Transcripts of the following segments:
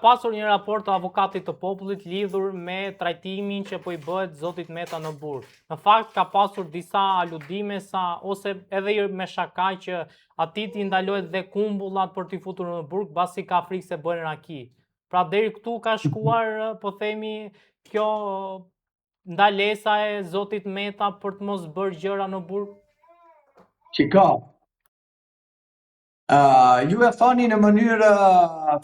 Pasur një raport të avokatit të popullit lidhur me trajtimin që po i bëhet zotit Meta në burg. Në fakt ka pasur disa aludime ose edhe me shaka që atit i ndalohet dhe kumbullat për t'i futur në burg basi ka frikë se bëhen raki. Pra deri këtu ka shkuar, po themi, kjo ndalesa e zotit Meta për të mos bërë gjëra në burg? Shiko, ju e thoni në mënyrë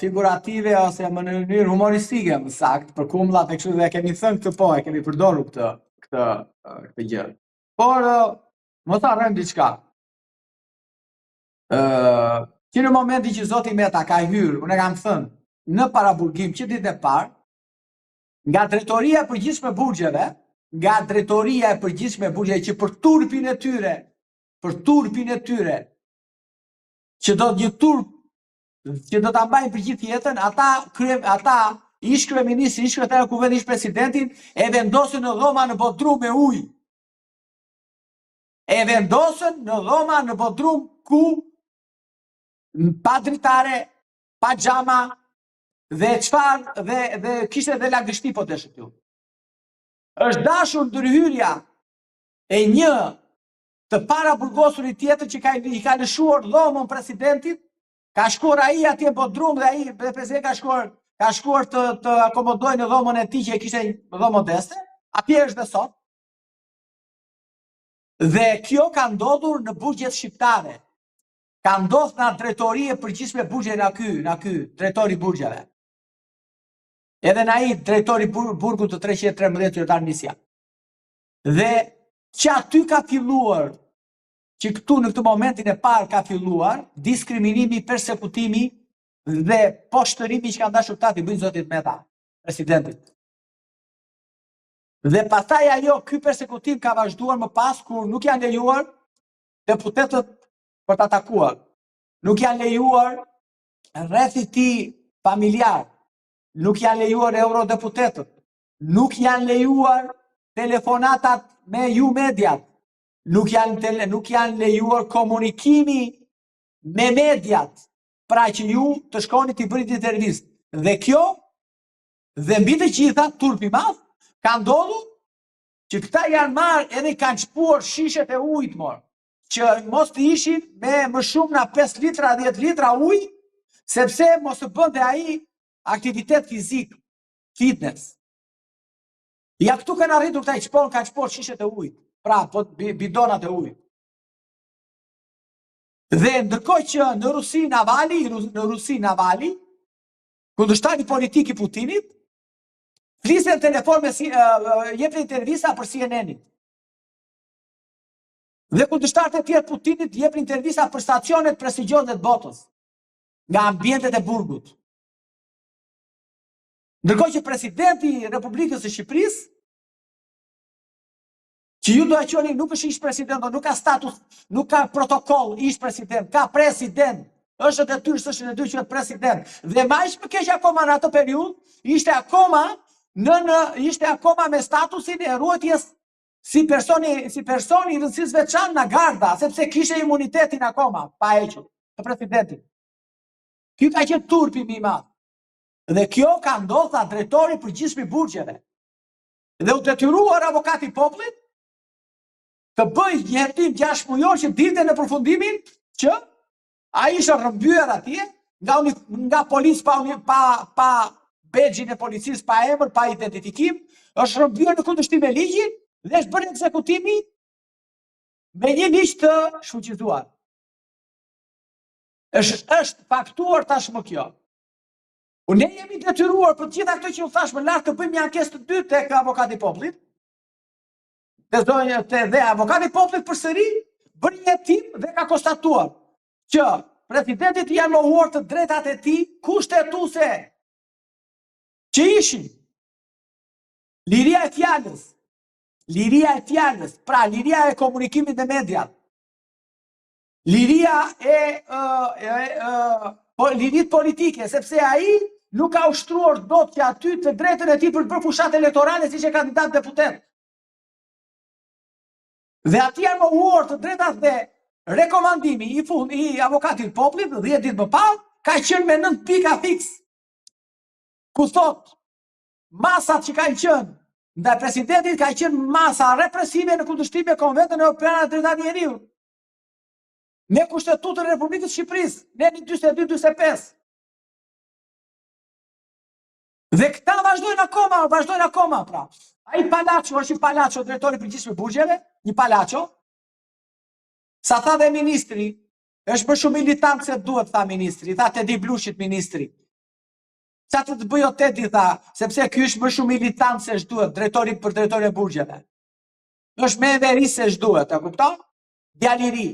figurative ose në mënyrë humoristike, më saktë, për kumllat e kështu dhe kemi thënë këtë po, e kemi përdoru këtë gjë. Por, mos harrojmë diçka. Që në momenti që zoti Meta ka hyrë, unë e kam thënë, në paraburgim që ditë e parë, nga drejtoria e përgjithshme e burgjeve, që për turpin e tyre, që do një turp që do ta mbajnë për gjithë jetën, ata ish kryeministri, ish kryetari i kuvendit, ish presidentin, e vendosën në dhoma në Bodrum me ujë. E vendosën në dhoma në Bodrum ku pa dritare, pa xhama dhe çfarë dhe kishte edhe lagështi po të shtu. Është dashur ndërhyrja e një të para burgosurit tjetër që i ka lëshuar dhomën presidentit, ka shkuar ai atje në Bodrum dhe ai presidenti ka shkuar të akomodojë në dhomën e tij që kishte një dhomë modeste, atje është dhe sot. Dhe kjo ka ndodhur në burgjet shqiptare. Ka ndodhur në drejtori e përgjithshme burgje në ky, drejtori i burgjeve. Edhe në ai drejtori burgut të 313 qytetar nisja. Dhe që aty ka filluar, që këtu në këtë momentin e parë ka filluar, diskriminimi, persekutimi dhe poshtërimi që ka dashur ta t'i bëjnë zotit Meta, presidentit. Dhe pastaj ajo, ky persekutim ka vazhduar më pas, kur nuk janë lejuar deputetët për të atakuar. Nuk janë lejuar rreth i tij familjar, nuk janë lejuar eurodeputetët, nuk janë lejuar telefonatat me ju mediat, nuk janë lejuar komunikimi me mediat, pra që ju të shkoni t'i bëni intervistë. Dhe kjo, dhe mbi të gjitha, turpi madh, ka ndodhur që këta janë marrë edhe kanë çpuar shishet e ujit morë, që mos të ishin me më shumë na 5 litra, 10 litra ujë, sepse mos të bënte ai aktivitet fizik, fitness. Ja këtu kanë arritur këta i kanë çpuar shishet e ujit, pra bidonat e ujit. Dhe ndërkohë që në Rusi Navali, kundërshtari politik i Putinit, flisën në telefon jepën intervista për CNN-in. Dhe kundërshtarët e tjerë Putinit jepën intervista për stacionet prestigjioze të botës, nga ambientet e burgut. Ndërkohë që presidenti i Republikës së Shqipërisë, që ju do e qoni nuk është ish president, nuk ka status, nuk ka protokoll ish president, ka president, është detyrë së SHN-it që është president. Dhe më aq më keq akoma në atë periudhë, ishte akoma me statusin e ruajtjes si personi i rëndësisë veçantë nga garda, sepse kishte imunitetin akoma pa hequr të presidentit. Ky ka qenë turpi më i madh. Dhe kjo ka ndodhur nga drejtori i përgjithshëm i burgjeve. Dhe u detyruar avokati i popullit të bëj një hetim 6 mujor që dilte në përfundimin që ai ishte rrëmbyer atje nga policë pa bedxhin e policisë, pa emër, pa identifikim, është rrëmbyer në kundërshtim me ligjin dhe është bërë ekzekutimi me një ligj të shfuqizuar. Është faktuar tashmë kjo. Ne jemi detyruar për gjitha këto që u thash më lart të bëjmë një ankesë të dytë tek avokati i popullit. Dhe avokati i popullit përsëri bëri një hetim dhe ka konstatuar që presidentit janë mohuar të drejtat e tij kushtetuese, që ishin liria e fjalës, pra liria e komunikimit me mediat, liria lirit politike, sepse ai nuk ka ushtruar dot që aty të drejtën e tij për të bërë fushat elektorale si që kandidat deputet. Dhe aty janë mohuar të drejtat dhe rekomandimi i avokatit popullit 10 ditë më parë ka qenë me 9 pika fiks. ku thot masat që kanë qenë ndaj presidentit ka qenë masa represive në kundërshtim me Konventin Evropian të Drejtave të Njeriut. Me Kushtetutën e Republikës së Shqipërisë, në 42-45. Dhe këta vazhdojnë akoma, pra. Ai Palacio, është një Palacio, drejtori i përgjithshëm i burgjeve, një Palacio. Sa tha dhe ministri, është më shumë militant se duhet, tha ministri, tha Tedi Blushit ministri. Sa të të bëjo Tedi, tha, sepse ky është më shumë militant se shduhet, drejtori e burgjeve. Është me veri se shduhet, e kupton? Djali i ri.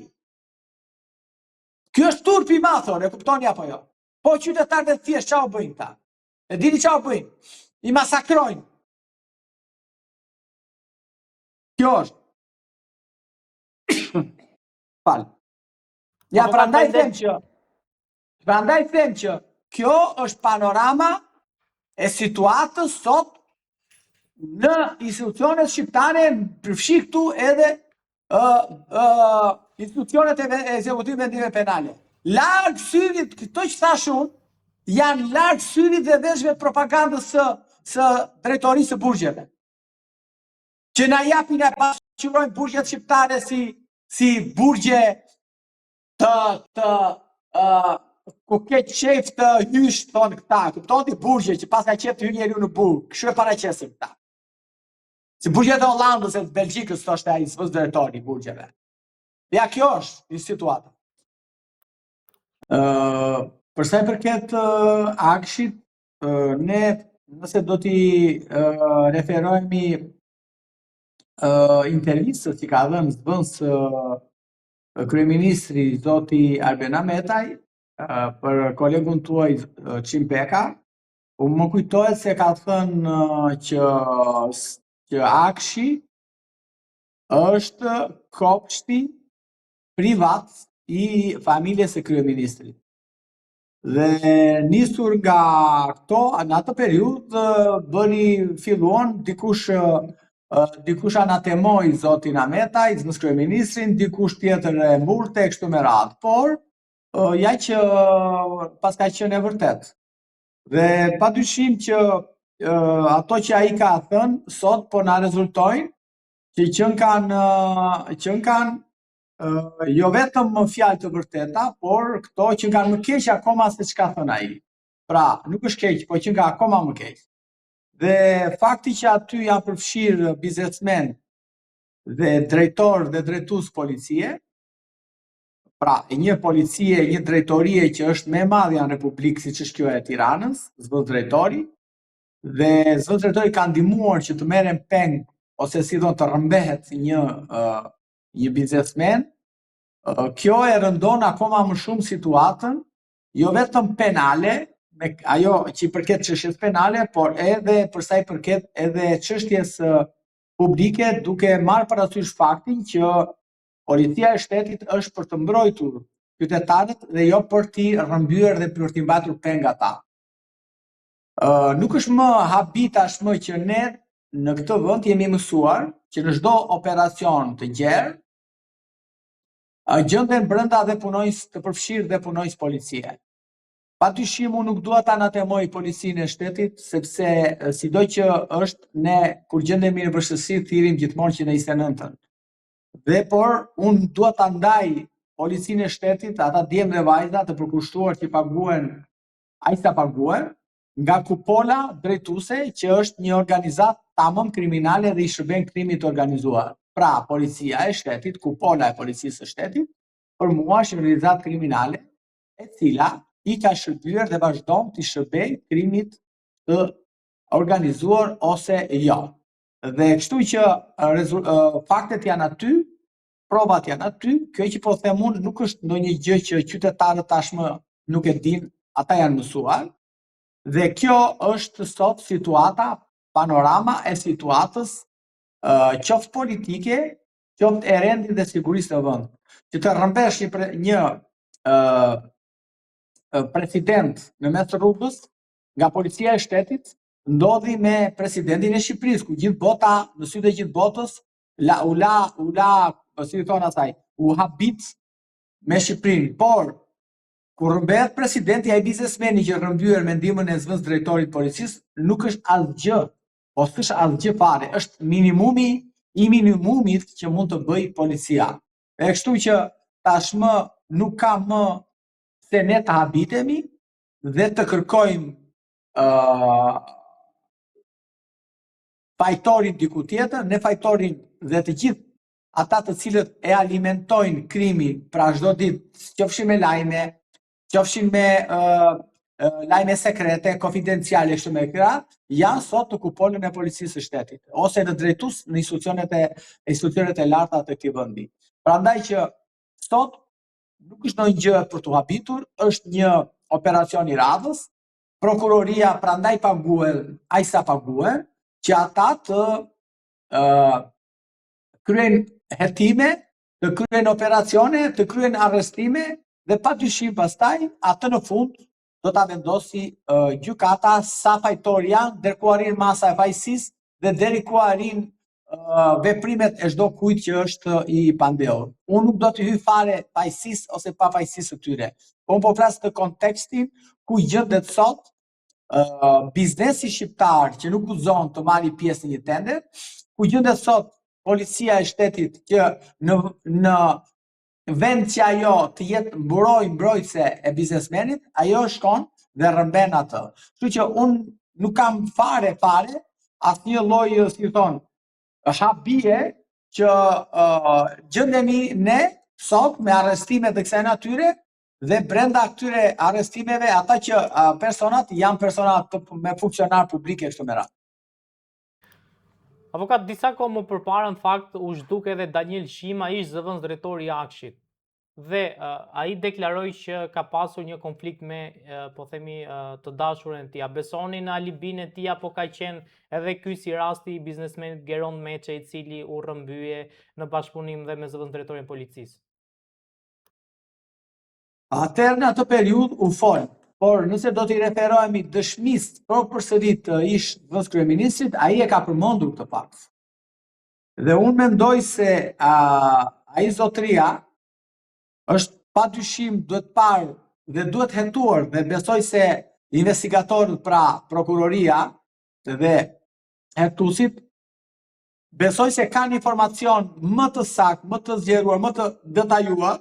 Ky është turp i madh, e kuptoni apo jo? Po qytetarët e thjesht çfarë bëjnë ta? E dini çfarë bëjnë? I masakrojnë. Kjo është. Fal. Ja, prandaj them që kjo është panorama e situatës sot në institucionet shqiptare, përfshi këtu edhe institucionet e ekzekutivit vendime penale. Larg syrit, këto që thash unë, janë larg syrit dhe veshëve propagandës së drejtorisë së burgjeve. Që na japin e pasqyrojnë burgjet shqiptare si burgje ku ke qef të hysh, thonë këta, kuptoni burgje që pas ka qef të hyj njeriu në burg, kështu e paraqesin këta. Si burgjet e Hollandës e të Belgjikës, thoshte ai zbës drejtori i burgjeve. Ja, kjo është një situatë. Për sa i përket akshit, ne nëse do t'i referohemi intervistës që ka dhënë zbës kryeministri zoti Arben Ametaj për kolegun tuaj Çim Peka, më kujtohet se ka thënë që akshi është kopshti privat i familjes së kryeministrit. Dhe nisur nga këto, në atë periudhë filluan dikush anatemoi zotin Ametaj, zbës kryeministrin, dikush tjetër e mburte kështu me radhë, por ja që pas ka qenë e vërtet. Dhe padyshim që ato që ai ka thënë sot po na rezultojnë që qenë kanë jo vetëm fjalë të vërteta, por këto që kanë më keq akoma se çka thën ai. Pra, nuk është keq, po që nga akoma më keq. Dhe fakti që aty janë përfshirë biznesmen dhe drejtor dhe drejtues policie, pra një policie, një drejtorie që është më e madhe në Republikë siç është kjo e Tiranës, zbës drejtori, dhe zbës drejtori ka ndihmuar që të merren peng ose si do të rrëmbehet një biznesmen. Kjo e rëndon akoma më shumë situatën, jo vetëm penale, me ajo që i përket çështjes penale, por edhe për sa i përket edhe çështjes publike, duke marrë parasysh faktin që policia e shtetit është për të mbrojtur qytetarët dhe jo për t'i rrëmbyer dhe për t'i mbatur peng ata. Nuk është më habi tashmë që ne në këtë vend jemi mësuar që në çdo operacion të gjerë gjenden brenda dhe punonjës të përfshirë dhe punonjës policie. Padyshim unë nuk dua ta anatemoj policinë e shtetit, sepse sido që është ne kur gjendemi në vështirësi thirrim gjithmonë që në 29-ën. Dhe por unë dua ta ndaj policinë e shtetit, ata djemë dhe vajza të përkushtuar që paguhen aq sa paguhen, nga kupola drejtuese që është një organizatë tamam kriminale dhe i shërben krimit të organizuar. Pra, policia e shtetit, kupola e policisë së shtetit, për mua është një organizatë kriminale e cila i ka shërbyer dhe vazhdon të shërbej krimit të organizuar ose jo. Dhe kështu që faktet janë aty, provat janë aty, kjo që po them unë nuk është ndonjë gjë që qytetarët tashmë nuk e dinë, ata janë mësuar. Dhe kjo është sot situata, panorama e situatës qoftë politike, qoftë e rendit dhe sigurisë të vendit. Që të rrëmbesh një president në mes rrugës nga policia e shtetit, ndodhi me presidentin e Shqipërisë, ku gjithë bota, në sytë e gjithë botës, u habit me Shqipërinë, por kur rrëmbehet presidenti, ai biznesmeni që rrëmbyer me ndihmën e zëvendës drejtorit të policisë, nuk është asgjë, ose s'është asgjë fare, është minimumi i minimumit që mund të bëj policia. E kështu që tashmë nuk ka më se ne të habitemi dhe të kërkojmë fajtorin diku tjetër, ne fajtorin dhe të gjithë ata të cilët e alimentojnë krimin pra çdo ditë, qofshin me lajme, qofshin me lajme sekrete, konfidenciale kështu me këra, janë sot të kuponën e policisë së shtetit, ose në drejtues në institucionet e larta të këtij vendi. Prandaj që sot nuk është ndonjë gjë për t'u habitur, është një operacion i radhës. Prokuroria prandaj paguhen aq sa paguhen, që ata të kryen hetime, të kryen operacione, të kryen arrestime dhe padyshim pastaj atë në fund do ta vendosi gjykata sa fajtor janë, deri ku arrin masa e fajësisë dhe deri ku arrin veprimet e çdo kujt që është i pandehur. Unë nuk do të hyj fare fajësisë ose pa fajësisë së tyre. Unë po flas në kontekstin ku gjendet sot biznesi shqiptar që nuk guxon të marrë pjesë në një tender, ku gjendet sot policia e shtetit që në vend që ajo të jetë mbrojtëse e biznesmenit, ajo shkon dhe rrëmben atë. Kështu që unë nuk kam fare asnjë lloj, si thon, habie që gjendemi ne sot me arrestime të kësaj natyre dhe brenda këtyre arrestimeve ata që personat janë personat me funksionar publike kështu me radhë. Avokat, disa kohë më përpara në fakt u zhduk edhe Daniel Shima, ish zëvendës drejtori i Akshit. Dhe ai deklaroi që ka pasur një konflikt me, po themi, të dashurën e tij. A besoni në alibin e tij apo ka qenë edhe ky si rasti i biznesmenit Geron Meçe, i cili u rrëmbye në bashkëpunim dhe me zëvendës drejtorin e policisë? Atëherë në atë periudhë u fol, por nëse do t'i referohemi dëshmisë përsërit të ish zëvendës kryeministrit, ai e ka përmendur këtë fakt. Dhe unë mendoj se ai zotëria është padyshim duhet parë dhe duhet hetuar dhe besoj se investigatorët pra prokuroria dhe hetuesit besoj se kanë informacion më të saktë, më të zgjeruar, më të detajuar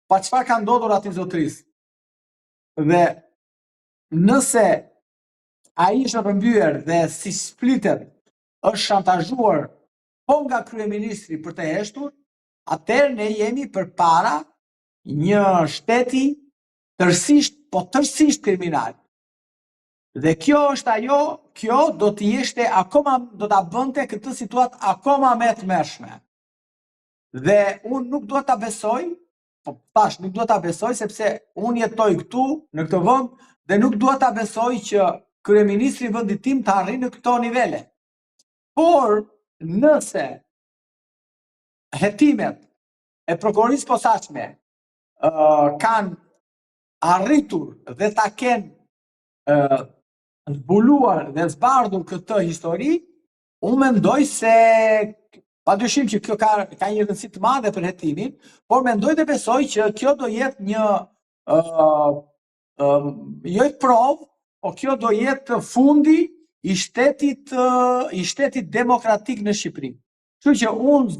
pa çfarë ka ndodhur atij zotërisë. Dhe nëse ai është rrëmbyer dhe si splitet është shantazhuar po nga kryeministri për të heshtur, atëherë ne jemi përpara një shteti tërësisht kriminal. Dhe kjo është ajo, kjo do të ishte akoma, do ta bënte këtë situatë akoma më të tmerrshme. Dhe unë nuk do ta besoj, nuk do ta besoj sepse unë jetoj këtu në këtë vend dhe nuk do ta besoj që kryeministri i vendit tim të arrijë në këto nivele. Por nëse hetimet e prokurorisë posaçme kanë arritur dhe ta kenë zbuluar dhe zbardhur këtë histori, unë mendoj se padyshim që kjo ka një rëndësi të madhe për hetimin, por mendoj dhe besoj që kjo do jetë një jo provë, po kjo do jetë fundi i shtetit demokratik në Shqipëri. Kështu që unë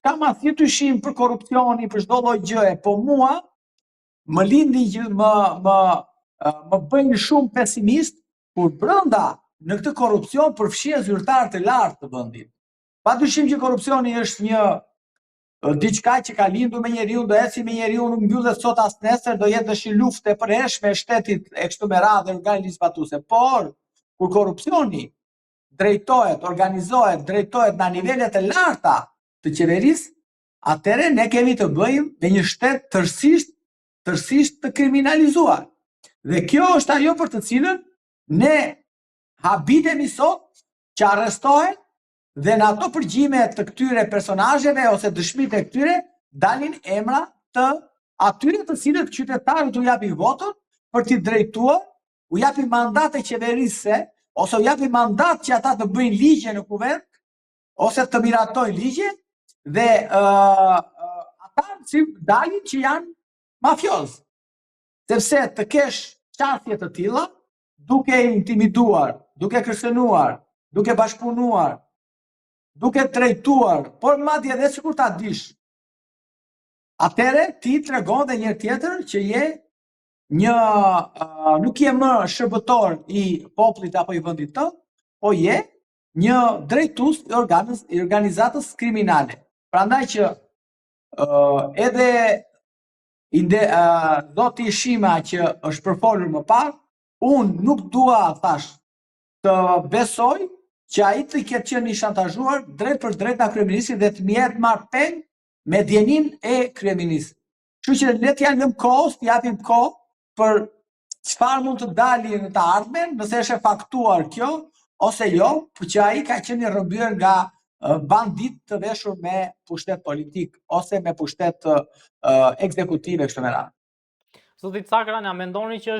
kam asnjë dyshim për korrupsionin, për çdo lloj gjëje, po mua më lindi që më bëjnë shumë pesimist kur brenda në këtë korrupsion përfshihen zyrtarë të lartë të vendit. Padyshim që korrupsioni është një diçka që ka lindur me njeriu, do eci me njeriu, nuk mbyllet sot as nesër, do jetë një luftë e përhershme e shtetit e kështu me radhë dhe organet ligjpatuese. Por kur korrupsioni drejtohet, organizohet, drejtohet në nivelet e larta të qeverisë, atëherë ne kemi të bëjmë me një shtet tërësisht të kriminalizuar. Dhe kjo është ajo për të cilën ne habitemi sot që arrestohen dhe në ato përgjime të këtyre personazheve ose dëshmitë e këtyre dalin emra të atyre të cilët qytetarët u japin votën për t'i drejtuar, u japin mandate qeverisë ose u japin mandat që ata të bëjnë ligje në kuvend ose të miratojnë ligje dhe ata dalin që janë mafiozë. Sepse të kesh qasje të tilla, duke intimiduar, duke kërcënuar, duke bashkëpunuar, duke drejtuar, por madje edhe sikur ta dish. Atëre ti tregon dhe njëri tjetër që je nuk je më shërbëtor i popullit apo i vendit tënd, po je një drejtues i organizatës kriminale. Prandaj që edhe zoti Shima që është përfolur më parë, unë nuk dua thash të besoj që ai të ketë qenë i shantazhuar drejt për drejt nga kryeministri dhe të mjetë marrë peng me djenin e kryeministrit. Kështu që le t'ja lëm kohës, t'japim kohë për çfarë mund të dalë në të ardhmen, nëse është e faktuar kjo ose jo, por që ai ka qenë i rrëmbyer nga bandit të veshur me pushtet politik ose me pushtet ekzekutive kështu me radhë. Zoti Cakra, a mendoni që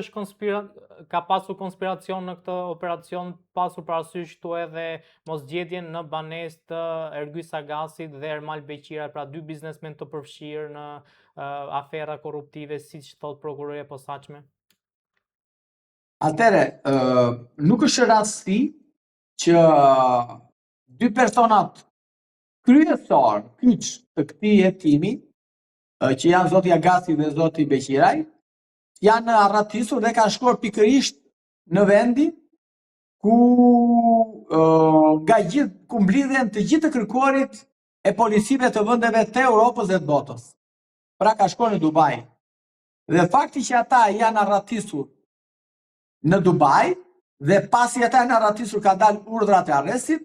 ka pasur konspiracion në këtë operacion, pasur parasysh këtu edhe mosgjetjen në banesë të Ergy Sagasit dhe Ermal Beqira, pra dy biznesmen të përfshirë në afera korruptive, siç thot prokuroria e posaçme? Atëre, nuk është rasti që dy personat kryesor, kyç të këtij hetimi, që janë zoti Agasi dhe zoti Beqiraj, janë arratisur dhe kanë shkuar pikërisht në vendin ku mblidhen të gjithë të kërkuarit e policive të vendeve të Europës dhe të botës. Pra ka shkuar në Dubai. Dhe fakti që ata janë arratisur në Dubai dhe pasi ata janë arratisur ka dalë urdhrat e arrestit,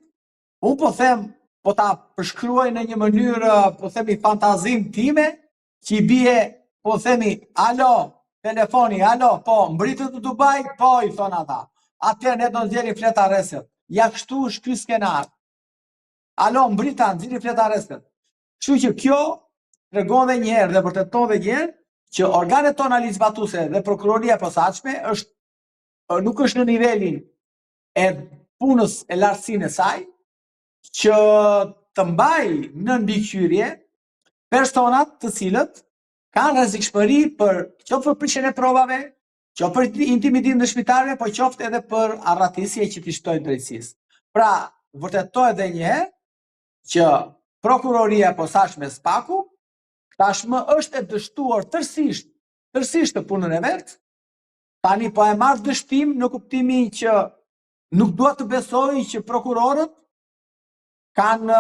unë po them, po ta përshkruaj në një mënyrë, po themi fantazim time, që i bie, po themi, alo, telefoni, alo, po, mbritët në Dubai, po, i thonë ata. Atëherë ne do nxjerrim fletë arrestet. Ja kështu është ky skenar. Alo, mbrita, nxjerrim fletë arrestet. Kështu që kjo tregon edhe një herë dhe vërteton edhe një herë që organet tona ligjzbatuese dhe prokuroria e posaçme nuk është në nivelin e punës e lartësinë e saj, që të mbaj në mbikëqyrje personat të cilët kanë rrezikshmëri qoftë për prishjen e provave, qoftë për intimidim dëshmitarëve, po qoftë edhe për arratisje që t'i shtojnë drejtësisë. Pra, vërtetoj edhe një herë që prokuroria e posaçme Spaku tashmë është e dështuar tërësisht të punën e vet. Tani po e marr dështim në kuptimin që nuk dua të besoj që prokurorët kanë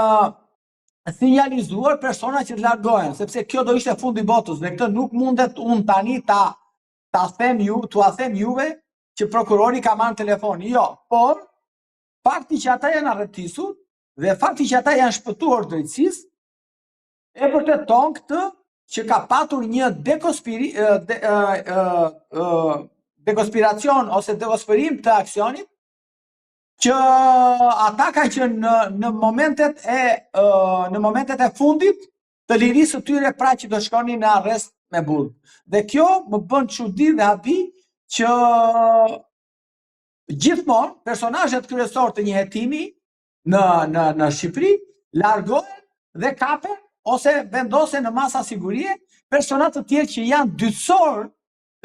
sinjalizuar persona që të largohen, sepse kjo do ishte fundi botës dhe këtë nuk mundet unë tani t'ua them juve që prokurori ka marrë telefon. Jo, por fakti që ata janë arretisur dhe fakti që ata janë shpëtuar drejtësisë e vërteton këtë që ka patur një dekonspiracion ose dekonspirim të aksionit, që ata kanë qenë në momentet e fundit të lirisë së tyre, pra që do shkonin në arrest me burg. Dhe kjo më bën çudi dhe habi që gjithmonë personazhet kryesorë të një hetimi në Shqipëri largohen dhe kapen ose vendosen në masa sigurie persona të tjerë që janë dytësorë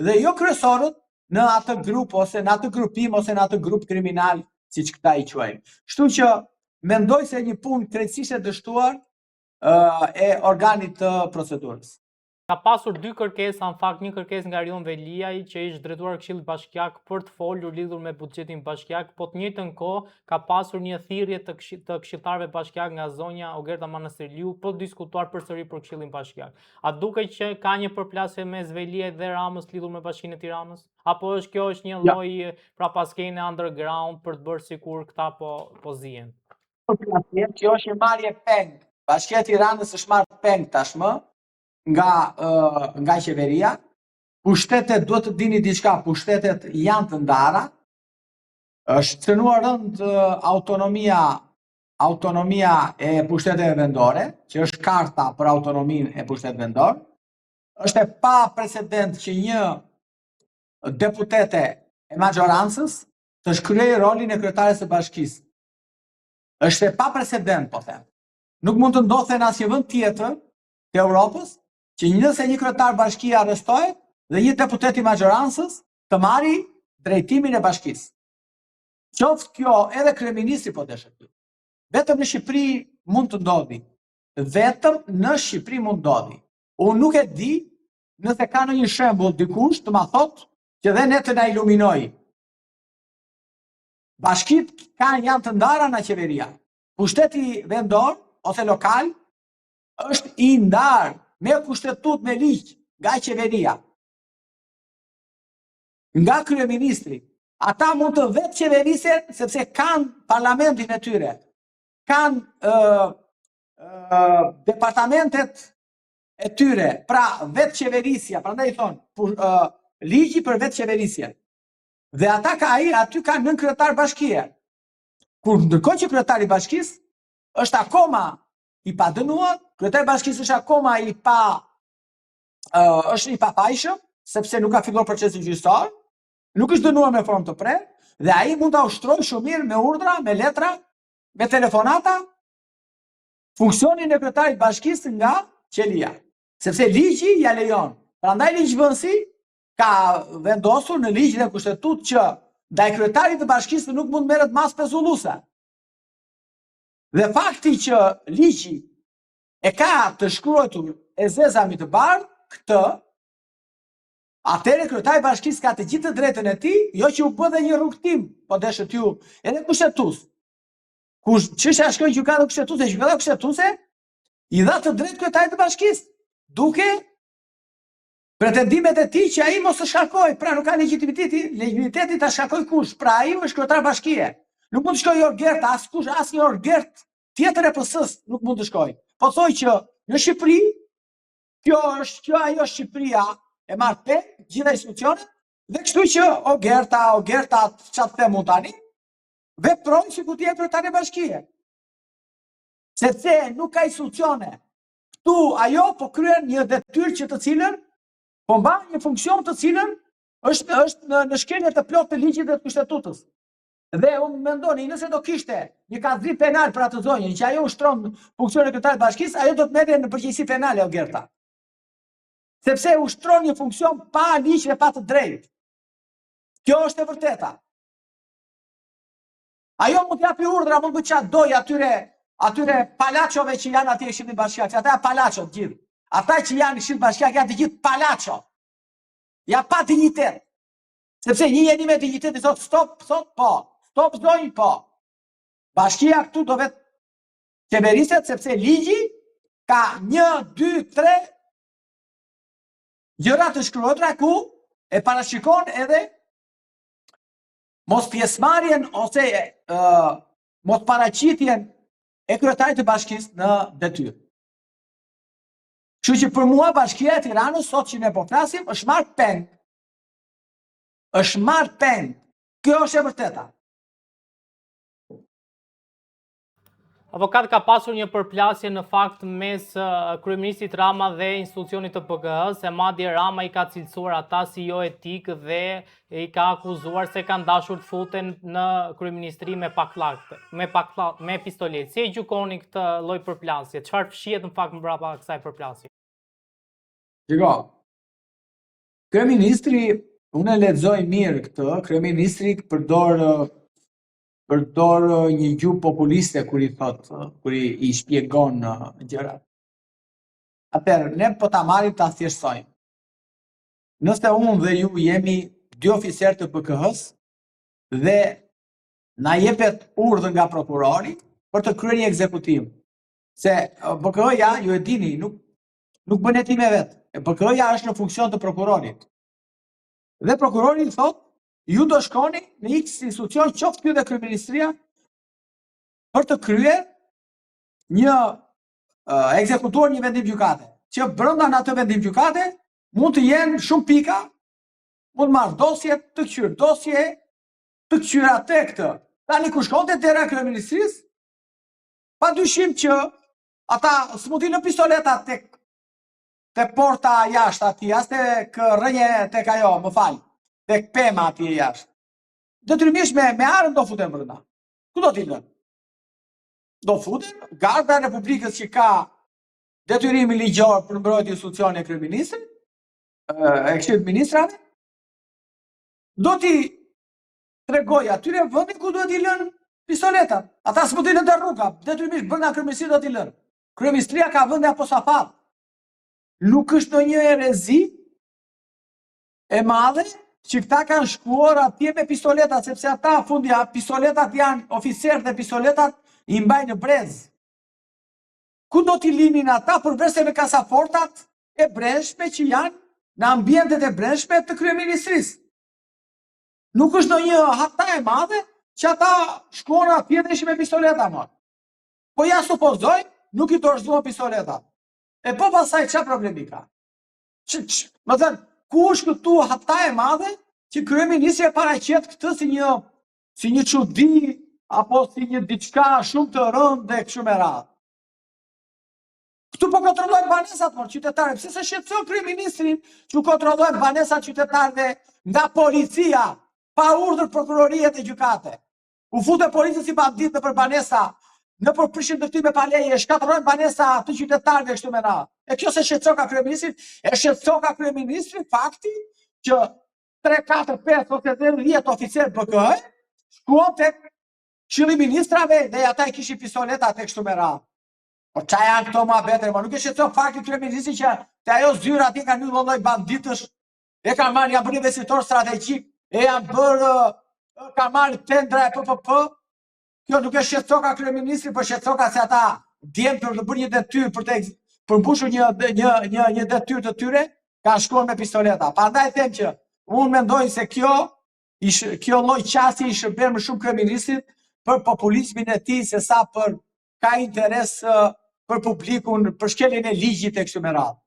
dhe jo kryesorët në atë grup ose në atë grupim ose në atë grup kriminal, siç këta i quajnë. Kështu që mendoj se një punë krejtësisht e dështuar e organit të procedurës. Ka pasur dy kërkesa, në fakt një kërkesë nga Erion Veliaj që ishte drejtuar Këshillit Bashkiak për të folur lidhur me buxhetin bashkiak, po të njëjtën kohë ka pasur një thirrje të këshilltarëve bashkiak nga zonja Ogerta Manastiriu për të diskutuar përsëri për Këshillin Bashkiak. A duket që ka një përplasje mes Veliaj dhe Ramës lidhur me Bashkinë e Tiranës? Apo kjo është një lloj pra paskene underground për të bërë sikur këta po zihen? Kjo është një marrje peng. Bashkia e Tiranës është marrë peng tashmë nga qeveria. Pushtetet, duhet të dini diçka, pushtetet janë të ndara. Është cënuar rënd autonomia e pushteteve vendore, që është karta për autonominë e pushtetit vendor. Është e pa precedent që një deputete e majorancës të shkryejë rolin e kryetares së bashkisë. Është e pa precedent, po them. Nuk mund të ndodhte në asnjë vend tjetër të Europës që nëse një kryetar bashkie arrestohet, dhe një deputet i majorancës të marri drejtimin e bashkisë. Qoftë kjo edhe kryeministri po deshet ty. Vetëm në Shqipëri mund të ndodhi. Vetëm në Shqipëri mund të ndodhi. Unë nuk e di nëse ka në një shembull dikush të ma thotë që dhe ne të na iluminoj. Bashkit janë të ndara nga qeveria. Pushteti vendor ose lokal është i ndarë me kushtetut me ligj nga qeveria. Nga kryeministri. Ata mund të vetë qeverisen sepse kanë parlamentin e tyre. Kanë departamentet e tyre, pra vetë qeverisja, prandaj thonë, ligji për vetë qeverisje. Dhe ata aty kanë nën kryetar bashkie. Kur ndërkohë që kryetari i bashkisë është akoma i padënuar, kryetari i bashkisë është akoma është i papajshëm, sepse nuk ka filluar procesi gjyqësor, nuk është dënuar me formë të prerë, dhe ai mund ta ushtrojë shumë mirë me urdhra, me letra, me telefonata, funksionin e kryetarit bashkisë nga qelia. Sepse ligji ja lejon. Prandaj ligjvënësi ka vendosur në ligj dhe kushtetut që ndaj kryetarit të bashkisë nuk mund merret masë pezulluese. Dhe fakti që ligji e ka të shkruar e zezami të bardhë këtë, atëherë kryetari i bashkisë ka të gjithë të drejtën e tij, jo që u bë dhe një rrugtim, po deshet ju, edhe kushtetues. Çështja shkoi në gjykatë kushtetuese, gjykata kushtetuese i dha të drejtë kryetarit të bashkisë, duke pretendimet e tij që ai mos të shkarkoj, pra nuk ka legitimiteti ta shkarkoj kush, pra ai është kryetar bashkie. Nuk mund të shkojë orgert, askush, asnjë orgert tjetër e PS-s nuk mund të shkojë. Po thoj që në Shqipëri, kjo ajo Shqipëria e marrë pe gjitha institucionet, dhe kështu që orgerta, çfarë them unë tani, veprojnë sikur të jetë kryetari bashkie. Sepse nuk ka institucione. Ktu ajo po kryen një detyrë që të cilën po mban një funksion të cilën është në shkelje të plotë të ligjit dhe të kushtetutës. Dhe unë mendoni, nëse do kishte një kazri penal për atë zonjën, që ajo ushtron funksionin e kryetarit bashkisë, ajo do të merret në përgjegjësi penale Ogerta. Sepse ushtron një funksion pa ligj dhe pa të drejtë. Kjo është e vërteta. Ajo mund t'japi urdhra, mund të çat doj atyre palaçove që janë atje në Shqipërinë Bashkiake, ata janë palaço të gjithë. Ata që janë në Shqipërinë Bashkiake janë të gjithë palaço. Ja pa dinjitet. Sepse një jeni me dinjitet i thot stop, po. Stop zonjë, po. Bashkia këtu do vetë qeveriset sepse ligji ka 1, 2, 3 gjëra të shkruara ku e parashikon edhe mos pjesëmarrjen ose mos paraqitjen e kryetarit të bashkisë në detyrë. Kështu që për mua Bashkia e Tiranës sot që ne po flasim është marrë peng. Është marrë peng. Kjo është e vërteta. Avokat, ka pasur një përplasje në fakt mes kryeministrit Rama dhe institucionit të PGH-s, e madje Rama i ka cilësuar ata si jo etik dhe i ka akuzuar se kanë dashur të futen në kryeministri me pistolet. Si e gjykoni këtë lloj përplasje? Çfarë fshihet në fakt mbrapa kësaj përplasje? Shiko, kryeministri, unë e lexoj mirë këtë, kryeministri përdor një gjuhë populiste kur i shpjegon gjërat. Atëherë, ne po ta marrim ta thjeshtësojmë. Nëse unë dhe ju jemi dy oficerë të PKH-s dhe na jepet urdhër nga prokurori për të kryer një ekzekutim. Se PKH-ja, ju e dini, nuk bën hetime vetë. PKH-ja është në funksion të prokurorit. Dhe prokurori thotë, ju do shkoni në X institucion, qoftë ky dhe kryeministria, për të kryer një ekzekutuar një vendim gjykate. Që brenda në atë vendim gjykate mund të jenë shumë pika, mund marrë dosje të këqyr, dosje të këqyra te këtë. Tani ku shkonte dera kryeministrisë, padyshim që ata s'mund në pistoleta te porta jashtë atij, as tek rrënje tek ajo, më fal. Tek pema atje jashtë. Detyrimisht me armë do futen brenda. Ku do t'i lënë? Do futen Garda e Republikës që ka detyrimin ligjor për mbrojtje institucionit e kryeministrit, e Këshillit Ministrave, do t'i tregoj atyre vendin ku duhet i lënë pistoletat. Ata s'mund t'i lënë te rruga, detyrimisht brenda kryeministrisë do t'i lënë. Kryeministria ka vende apo safat. Nuk është ndonjë erezi e madhe që këta kanë shkuar atje me pistoletat, sepse ata fundja pistoletat janë oficerët dhe pistoletat i mbajnë në brez. Ku do t'i linin ata përveç se me kasafortat e brendshme që janë në ambientet e brendshme të kryeministrisë? Nuk është ndonjë hata e madhe që ata shkuan atje dhe ishin me pistoleta më. Po ja supozoj, nuk i dorëzuan pistoleta. E po pasaj çfarë problemi ka? Më thënë, ku është këtu hata e madhe që kryeministri e paraqet këtë si një çudi apo si një diçka shumë të rëndë dhe kështu me radhë. Këtu po kontrollojnë banesat më qytetarë. Pse se shqetëson kryeministrin që kontrollojnë banesat qytetarëve nga policia pa urdhër prokuroriet e gjykate. U fute policia si bandit nëpër banesa, nëpër përshëndetime pa leje, shkatërrojnë banesa të qytetarëve kështu me radhë. E kjo se shqetëson ka kryeministrin, e shqetëson ka kryeministrin fakti që 3, 4, 5 ose 10 oficer BK shkuan tek Këshilli i Ministrave dhe ata i kishin pistoleta tek kështu me radhë. Po qa janë këto ma betre, ma nuk e shqetëson fakti kryeministri që te ajo zyra atje ka një lloj banditësh, e kanë marrë, janë bërë investitor strategjik, e janë bërë, kanë marrë tendra e PPP. Kjo nuk e shqetëson ka kryeministri, por shqetëson ka se ata djem për të bërë një detyrë për mbushur një detyrë të tyre, kanë shkuar me pistoleta. Prandaj them që unë mendoj se kjo lloj qasje i shërben më shumë kryeministrit për populizmin e tij se sa për ka interes për publikun, për shkeljen e ligjit e kështu me radhë.